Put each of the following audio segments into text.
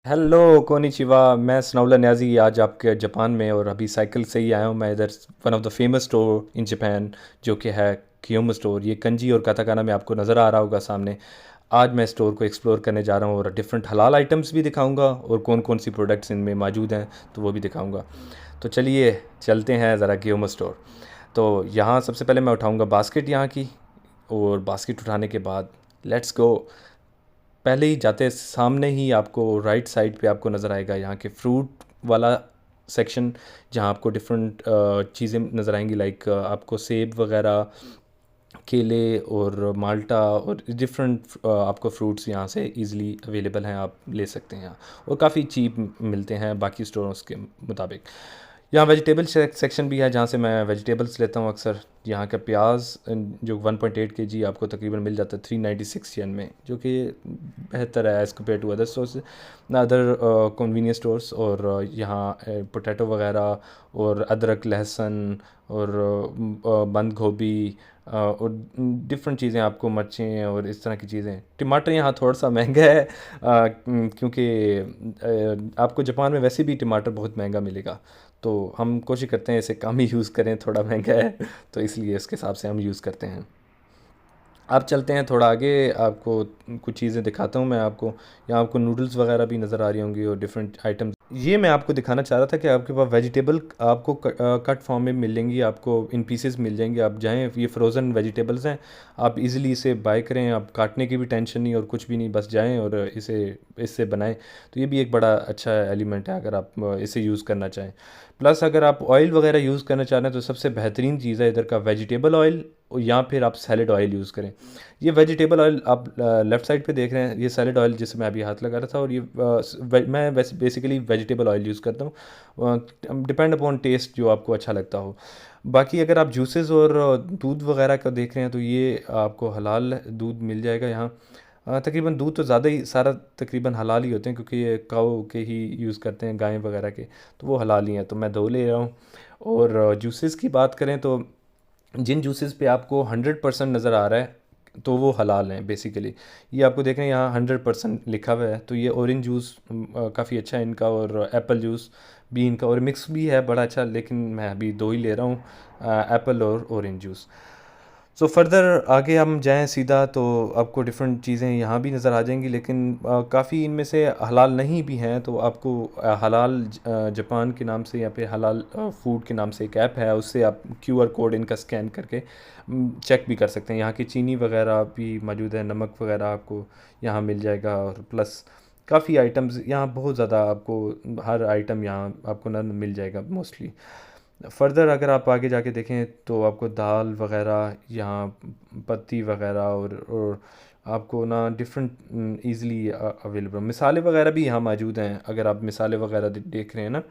Hello konnichiwa. मैं सनाउल्ला न्याजी आज आपके जापान में और अभी साइकिल से ही आया हूँ। मैं इधर one of the famous store in Japan जो कि है कियोम स्टोर। ये कंजी और काताकाना में आपको नज़र आ रहा होगा सामने। आज मैं स्टोर को एक्सप्लोर करने जा रहा हूँ और डिफरेंट हलाल आइटम्स भी दिखाऊंगा और कौन कौन सी प्रोडक्ट्स इनमें मौजूद हैं तो वो भी दिखाऊंगा। तो चलिए चलते हैं ज़रा कियोम स्टोर। तो यहाँ सबसे पहले मैं उठाऊंगा बास्केट यहाँ की, और बास्केट उठाने के बाद लेट्स गो। पहले ही जाते सामने ही आपको राइट साइड पे आपको नज़र आएगा यहाँ के फ्रूट वाला सेक्शन, जहाँ आपको डिफरेंट चीज़ें नज़र आएंगी, लाइक आपको सेब वगैरह, केले और माल्टा और डिफरेंट आपको फ्रूट्स यहाँ से इजीली अवेलेबल हैं, आप ले सकते हैं यहाँ। और काफ़ी चीप मिलते हैं बाकी स्टोरों के मुताबिक। यहाँ वेजिटेबल सेक्शन भी है जहाँ से मैं वेजिटेबल्स लेता हूँ अक्सर। यहाँ का प्याज जो 1.8 केजी आपको तकरीबन मिल जाता है 396 येन में, जो कि बेहतर है as compare to other stores, other convenience stores. और यहाँ पोटैटो वगैरह और अदरक, लहसुन और बंद गोभी और डिफरेंट चीज़ें, आपको मिर्चें और इस तरह की चीज़ें। टमाटर यहाँ थोड़ा सा महंगा है क्योंकि आपको जापान में वैसे भी टमाटर बहुत महंगा मिलेगा, तो हम कोशिश करते हैं इसे कम ही यूज़ करें, थोड़ा महंगा है तो इसलिए उसके हिसाब से हम यूज़ करते हैं। आप चलते हैं थोड़ा आगे, आपको कुछ चीज़ें दिखाता हूँ मैं आपको। यहाँ आपको नूडल्स वगैरह भी नज़र आ रही होंगी और डिफरेंट आइटम्स। ये मैं आपको दिखाना चाह रहा था कि आपके पास वेजिटेबल आपको कट फॉर्म में मिलेंगी, आपको इन पीसेस मिल जाएंगे। आप जाएँ, ये फ्रोज़न वेजिटेबल्स हैं, आप इजीली इसे बाय करें, आप काटने की भी टेंशन नहीं और कुछ भी नहीं, बस जाएँ और इसे इससे बनाएं। तो ये भी एक बड़ा अच्छा एलिमेंट है अगर आप इसे यूज़ करना चाहें। प्लस अगर आप ऑयल वगैरह यूज़ करना चाह रहे हैं तो सबसे बेहतरीन चीज़ है इधर का वेजिटेबल ऑयल, या फिर आप सैलड ऑयल यूज़ करें। ये वेजिटेबल ऑयल आप लेफ़्ट साइड पे देख रहे हैं, ये सैलड ऑयल जिससे मैं अभी हाथ लगा रहा था। और ये मैं वैसे बेसिकली वेजिटेबल ऑयल यूज़ करता हूँ, डिपेंड अपॉन टेस्ट जो आपको अच्छा लगता हो। बाकी अगर आप जूसेस और दूध वगैरह का देख रहे हैं तो ये आपको हलाल दूध मिल जाएगा यहाँ। तकरीबन दूध तो ज़्यादा ही सारा तकरीबन हलाल ही होते हैं क्योंकि ये काऊ के ही यूज़ करते हैं, गाय वगैरह के, तो वो हलाल ही हैं, तो मैं दो ले रहा हूँ। और जूसेस की बात करें तो जिन जूसेस पे आपको 100% नज़र आ रहा है तो वो हलाल हैं बेसिकली। ये आपको देख रहे हैं यहाँ 100% लिखा हुआ है, तो ये ऑरेंज जूस काफ़ी अच्छा है इनका, और एप्पल जूस भी इनका, और मिक्स भी है बड़ा अच्छा, लेकिन मैं अभी दो ही ले रहा हूँ, एप्पल और ऑरेंज जूस। सो फर्दर आगे हम जाएं सीधा तो आपको डिफरेंट चीज़ें यहाँ भी नज़र आ जाएंगी, लेकिन काफ़ी इनमें से हलाल नहीं भी हैं। तो आपको हलाल जापान के नाम से या फिर हलाल फूड के नाम से एक ऐप है, उससे आप क्यूआर कोड इनका स्कैन करके चेक भी कर सकते हैं। यहाँ की चीनी वगैरह भी मौजूद है, नमक वगैरह आपको यहाँ मिल जाएगा, और प्लस काफ़ी आइटम्स यहाँ, बहुत ज़्यादा आपको हर आइटम यहाँ आपको ना मिल जाएगा मोस्टली। फर्दर अगर आप आगे जाके देखें तो आपको दाल वगैरह यहाँ, पत्ती वगैरह, और आपको ना डिफरेंट ईज़िली अवेलेबल मिसाले वगैरह भी यहाँ मौजूद हैं। अगर आप मिसाले वगैरह देख रहे हैं ना,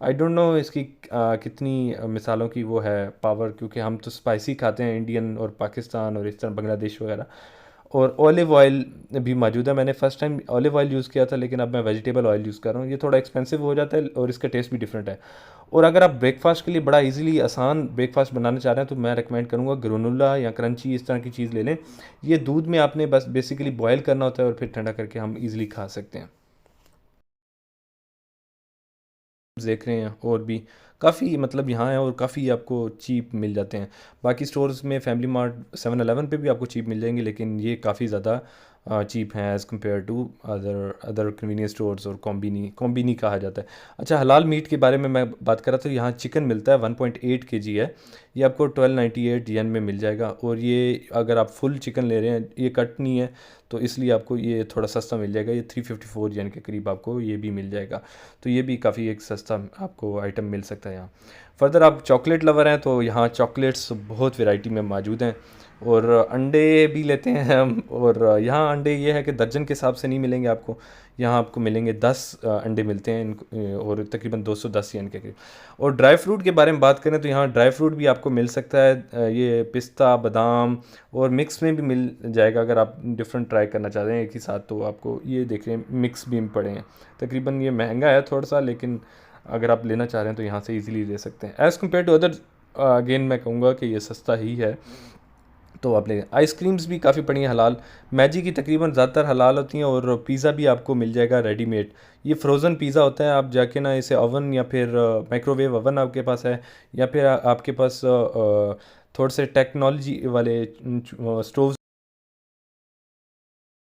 आई डोंट नो इसकी कितनी मिसालों की वो है पावर, क्योंकि हम तो स्पाइसी खाते हैं इंडियन और पाकिस्तान और इस तरह बांग्लादेश वगैरह। और ऑलिव ऑयल भी मौजूद है। मैंने first time olive oil use किया था, लेकिन अब मैं वेजिटेबल ऑयल यूज़ कर रहा हूँ। ये थोड़ा एक्सपेंसिव हो जाता है और इसका टेस्ट भी डिफरेंट है। और अगर आप ब्रेकफास्ट के लिए बड़ा इजीली आसान ब्रेकफास्ट बनाना चाह रहे हैं तो मैं रेकमेंड करूँगा ग्रेनोला या क्रंची, इस तरह की चीज़ ले लें। ये दूध में आपने बस बेसिकली बॉयल करना होता है और फिर ठंडा करके हम इजीली खा सकते हैं। देख रहे हैं और भी काफ़ी मतलब यहाँ है, और काफ़ी आपको चीप मिल जाते हैं। बाकी स्टोर्स में फैमिली मार्ट, 7-Eleven पे भी आपको चीप मिल जाएंगे, लेकिन ये काफ़ी ज़्यादा चीप हैं as compare to other other convenience stores. और कॉम्बिनी कॉम्बिनी कहा जाता है। अच्छा, हलाल मीट के बारे में मैं बात कर रहा था। यहाँ चिकन मिलता है, 1.8 केजी है, ये आपको 1298 येन में मिल जाएगा। और ये अगर आप फुल चिकन ले रहे हैं, ये कट नहीं है, तो इसलिए आपको ये थोड़ा सस्ता मिल जाएगा। ये 354 येन के करीब आपको ये भी मिल जाएगा, तो ये भी काफ़ी एक सस्ता आपको आइटम मिल सकता है यहाँ। फर्दर आप चॉकलेट लवर हैं तो यहाँ चॉकलेट्स बहुत वैरायटी में मौजूद हैं। और अंडे भी लेते हैं हम, और यहाँ अंडे ये है कि दर्जन के हिसाब से नहीं मिलेंगे आपको। यहाँ आपको मिलेंगे 10 अंडे मिलते हैं और तकरीबन 210 येन के करीब। और ड्राई फ्रूट के बारे में बात करें तो यहाँ ड्राई फ्रूट भी आपको मिल सकता है, ये पिस्ता, बादाम और मिक्स में भी मिल जाएगा। अगर आप डिफरेंट ट्राई करना चाहते हैं एक ही साथ तो आपको ये देख रहे हैं मिक्स भी पड़े हैं। तकरीबन ये महंगा है थोड़ा सा, लेकिन अगर आप लेना चाह रहे हैं तो यहाँ से इजीली ले सकते हैं। As compare to other, again मैं कहूँगा कि ये सस्ता ही है। तो आप ले आइसक्रीम्स भी काफ़ी पड़ी हैं हलाल। मैगी की तकरीबन ज़्यादातर हलाल होती हैं, और पिज़्ज़ा भी आपको मिल जाएगा रेडीमेड। ये फ्रोज़न पिज़्ज़ा होता है, आप जाके ना इसे ओवन या फिर माइक्रोवेव ओवन आपके पास है, या फिर आपके पास थोड़े से टेक्नोलॉजी वाले स्टोव्स